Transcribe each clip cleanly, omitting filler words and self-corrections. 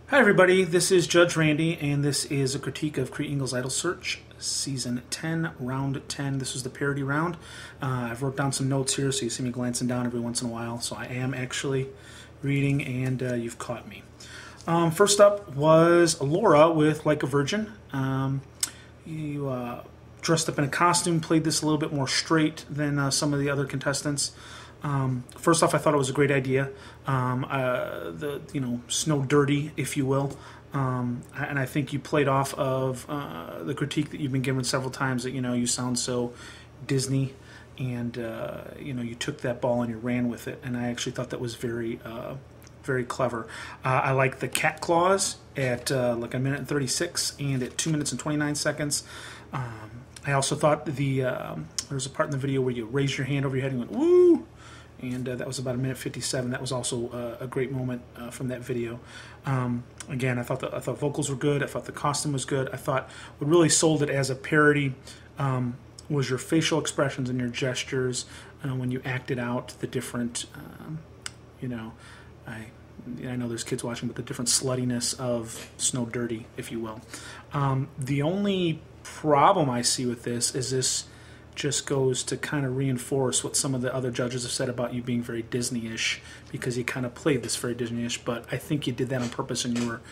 Hi everybody, this is Judge Randy, and this is a critique of Creeingles Idol Search, Season 10, Round 10. This was the parody round. I've wrote down some notes here, so you see me glancing down every once in a while, so I am actually reading, and you've caught me. First up was Laura with Like a Virgin. You dressed up in a costume, played this a little bit more straight than some of the other contestants. First off, I thought it was a great idea. Snow dirty, if you will. And I think you played off of the critique that you've been given several times that, you sound so Disney, and, you took that ball and you ran with it. And I actually thought that was very, very clever. I like the cat claws at like a minute and 36 and at 2 minutes and 29 seconds. I also thought there's a part in the video where you raised your hand over your head and went, woo! And that was about a minute 57. That was also a great moment from that video. Again, I thought vocals were good. I thought the costume was good. I thought what really sold it as a parody was your facial expressions and your gestures when you acted out the different, I know there's kids watching, but the different sluttiness of Snow Dirty, if you will. The only problem I see with this just goes to kind of reinforce what some of the other judges have said about you being very Disney-ish, because you kind of played this very Disney-ish, but I think you did that on purpose and you were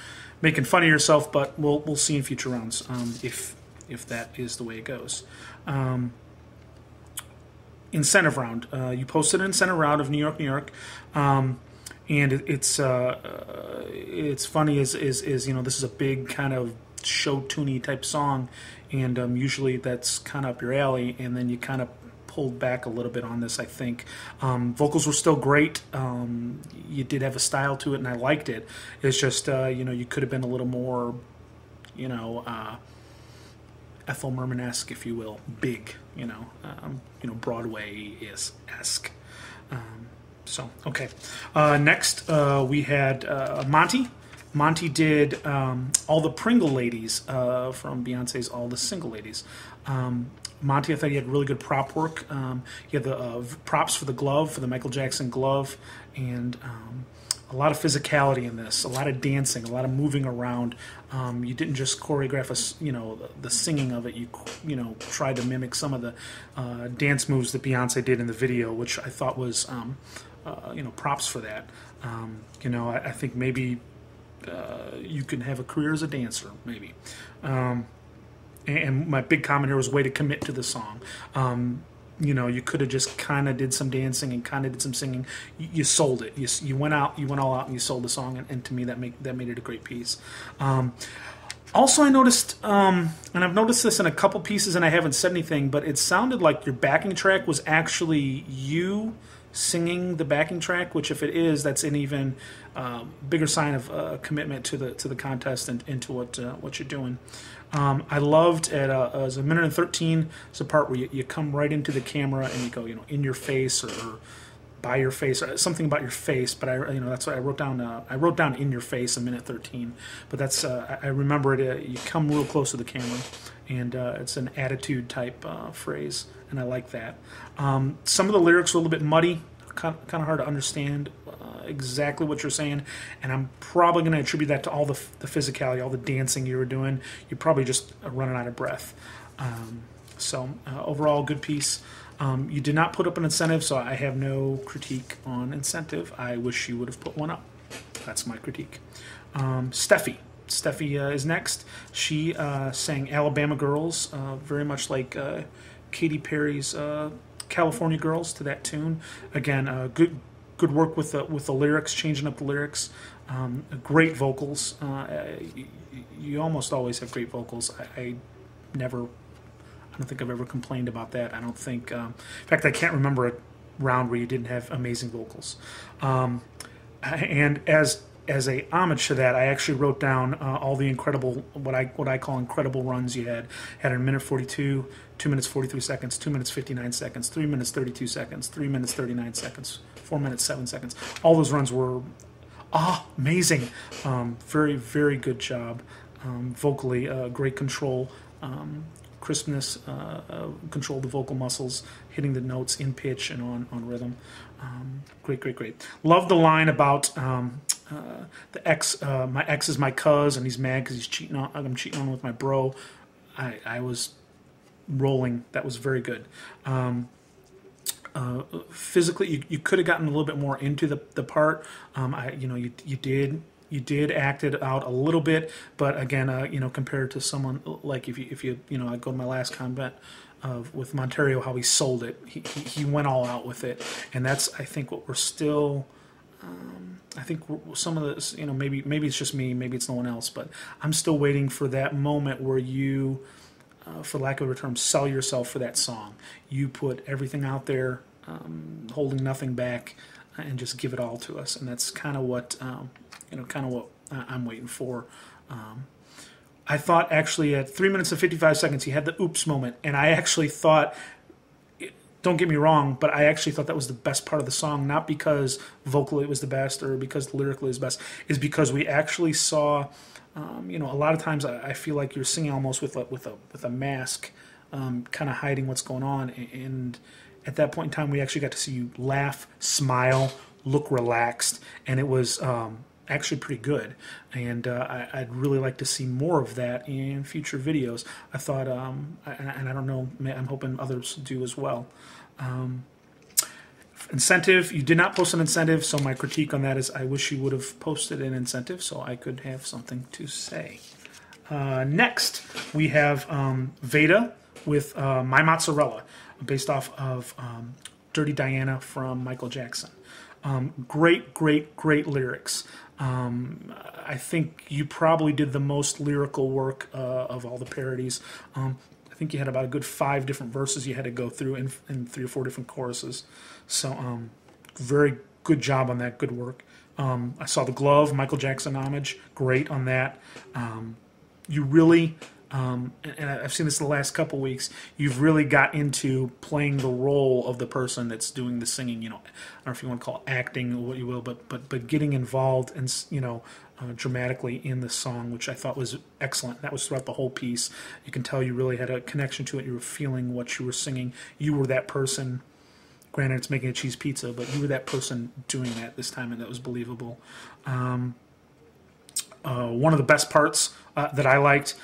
making fun of yourself, but we'll see in future rounds if that is the way it goes. Incentive round. You posted an incentive round of New York, New York. And it's funny is this is a big kind of show tuney type song, and usually that's kind of up your alley, and then you kind of pulled back a little bit on this, I think. Vocals were still great. You did have a style to it, and I liked it. It's just you could have been a little more Ethel Merman-esque, if you will, big, Broadway-esque. So, okay. Next, we had Monty. Monty did All the Pringle Ladies from Beyonce's All the Single Ladies. Monty, I thought he had really good prop work. He had the props for the glove, for the Michael Jackson glove, and a lot of physicality in this, a lot of dancing, a lot of moving around. You didn't just choreograph the singing of it. You tried to mimic some of the dance moves that Beyonce did in the video, which I thought was props for that. I think maybe you can have a career as a dancer, maybe. And my big comment here was way to commit to the song. You could have just kind of did some dancing and kind of did some singing. You sold it. You went all out and you sold the song. And to me, that made it a great piece. Also, I noticed, and I've noticed this in a couple pieces, and I haven't said anything, but it sounded like your backing track was actually you singing the backing track, which if it is, that's an even bigger sign of commitment to the contest and to what you're doing. I loved as a minute and 13, it's a part where you come right into the camera and you go, in your face or by your face, or something about your face. But that's what I wrote down. I wrote down in your face, a minute 13. But that's I remember it. You come real close to the camera, and it's an attitude type phrase, and I like that. Some of the lyrics were a little bit muddy, kind of hard to understand exactly what you're saying, and I'm probably going to attribute that to all the physicality, all the dancing you were doing. You're probably just running out of breath. Overall, good piece. You did not put up an incentive, so I have no critique on incentive. I wish you would have put one up. That's my critique. Steffi is next. She sang Alabama Girls, very much like Katy Perry's California Girls to that tune. Again, good work with the lyrics, changing up the lyrics. Great vocals. You almost always have great vocals. I don't think I've ever complained about that. I don't think, in fact, I can't remember a round where you didn't have amazing vocals. And as a homage to that, I actually wrote down all the incredible, what I call incredible runs you had. Had a minute 42, 2 minutes 43 seconds, 2 minutes 59 seconds, 3 minutes 32 seconds, 3 minutes 39 seconds, 4 minutes 7 seconds. All those runs were amazing. Very, very good job. Vocally, great control. Crispness, control the vocal muscles, hitting the notes in pitch and on rhythm. Great. Love the line about the ex, my ex is my cuz, and he's mad because I'm cheating on him with my bro. I was rolling. That was very good. Physically, you could have gotten a little bit more into the part. You did act it out a little bit, but again, compared to someone like if you I go to my last comment with Montario, how he sold it. He went all out with it, and that's, I think, what we're still. I think some of this, maybe it's just me, maybe it's no one else, but I'm still waiting for that moment where you, for lack of a term, sell yourself for that song. You put everything out there, holding nothing back, and just give it all to us. And that's kind of what, I'm waiting for. I thought actually at 3 minutes and 55 seconds he had the oops moment, and I actually thought. Don't get me wrong, but I actually thought that was the best part of the song, not because vocally it was the best or because lyrically it was best, is because we actually saw, a lot of times I feel like you're singing almost with a mask, kind of hiding what's going on, and at that point in time we actually got to see you laugh, smile, look relaxed, and it was actually pretty good, and I'd really like to see more of that in future videos. I thought, and I don't know, I'm hoping others do as well. Incentive, you did not post an incentive, so my critique on that is I wish you would have posted an incentive so I could have something to say. Next, we have Veda with My Mozzarella, based off of Dirty Diana from Michael Jackson. Great lyrics. I think you probably did the most lyrical work of all the parodies. I think you had about a good 5 different verses you had to go through in 3 or 4 different choruses. So very good job on that, good work. I saw the glove, Michael Jackson homage, great on that. You really, and I've seen this the last couple weeks, you've really got into playing the role of the person that's doing the singing. I don't know if you want to call it acting or what you will, but getting involved and dramatically in the song, which I thought was excellent. That was throughout the whole piece. You can tell you really had a connection to it. You were feeling what you were singing. You were that person. Granted, it's making a cheese pizza, but you were that person doing that this time, and that was believable. One of the best parts that I liked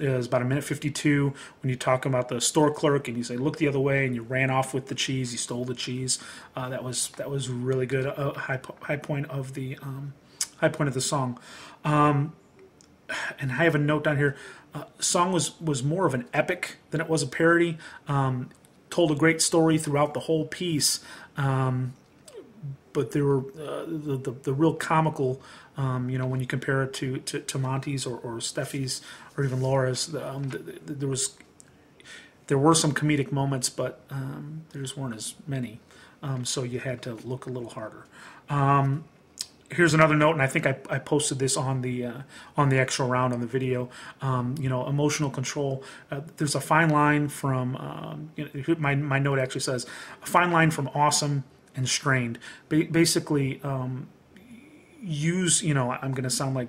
is about 1:52 when you talk about the store clerk and you say, "Look the other way," and you ran off with the cheese. You stole the cheese. That was really good. High point of the song. And I have a note down here. The song was more of an epic than it was a parody. Told a great story throughout the whole piece. But there were the real comical, when you compare it to Monty's or Steffi's or even Laura's, there were some comedic moments, but there just weren't as many. So you had to look a little harder. Here's another note, and I think I posted this on the extra round on the video. Emotional control. There's a fine line from my note actually says a fine line from awesome and strained. Basically, use, I'm going to sound like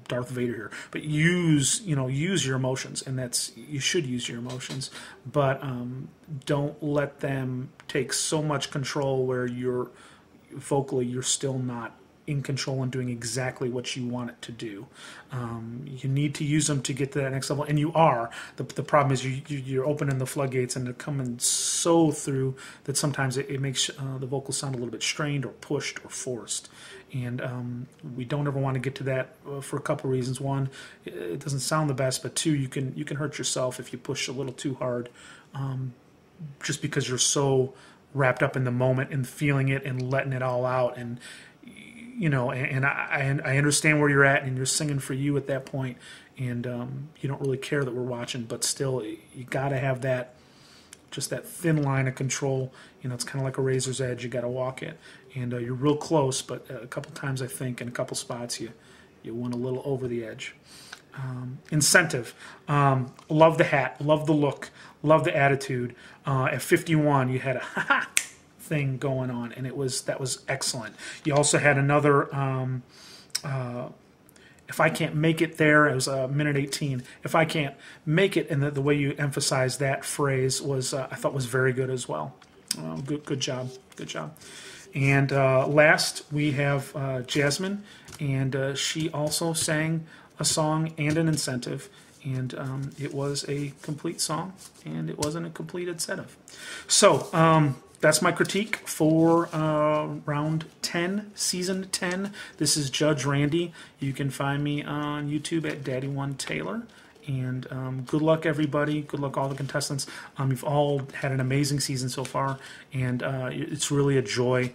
Darth Vader here, but use your emotions, and you should use your emotions, but don't let them take so much control where you're still not in control and doing exactly what you want it to do. You need to use them to get to that next level, and you are. The problem is you're opening the floodgates and they're coming so through that sometimes it makes the vocals sound a little bit strained or pushed or forced. And we don't ever want to get to that for a couple reasons. One, it doesn't sound the best, but two, you can hurt yourself if you push a little too hard, just because you're so wrapped up in the moment and feeling it and letting it all out. And and I understand where you're at, and you're singing for you at that point, and you don't really care that we're watching, but still, you got to have that, just that thin line of control. It's kind of like a razor's edge. You got to walk it, and you're real close, but a couple times I think in a couple spots you went a little over the edge. Incentive. Love the hat. Love the look. Love the attitude. At 51, you had a ha-ha thing going on, and that was excellent. You also had another if I can't make it there, it was a minute 18. If I can't make it, and the way you emphasized that phrase was I thought was very good as well. Good job. And last, we have Jasmine, and she also sang a song and an incentive, and it was a complete song, and it wasn't a complete incentive. So that's my critique for round 10, season 10. This is Judge Randy. You can find me on YouTube at Daddy1Taylor. And good luck, everybody. Good luck, all the contestants. You've all had an amazing season so far, and it's really a joy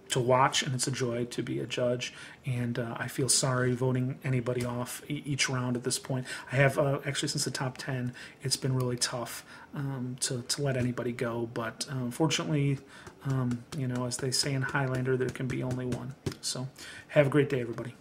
to watch, and it's a joy to be a judge. And I feel sorry voting anybody off each round at this point. I have actually, since the top 10, it's been really tough to let anybody go. But fortunately, you know, as they say in Highlander, there can be only one. So have a great day, everybody.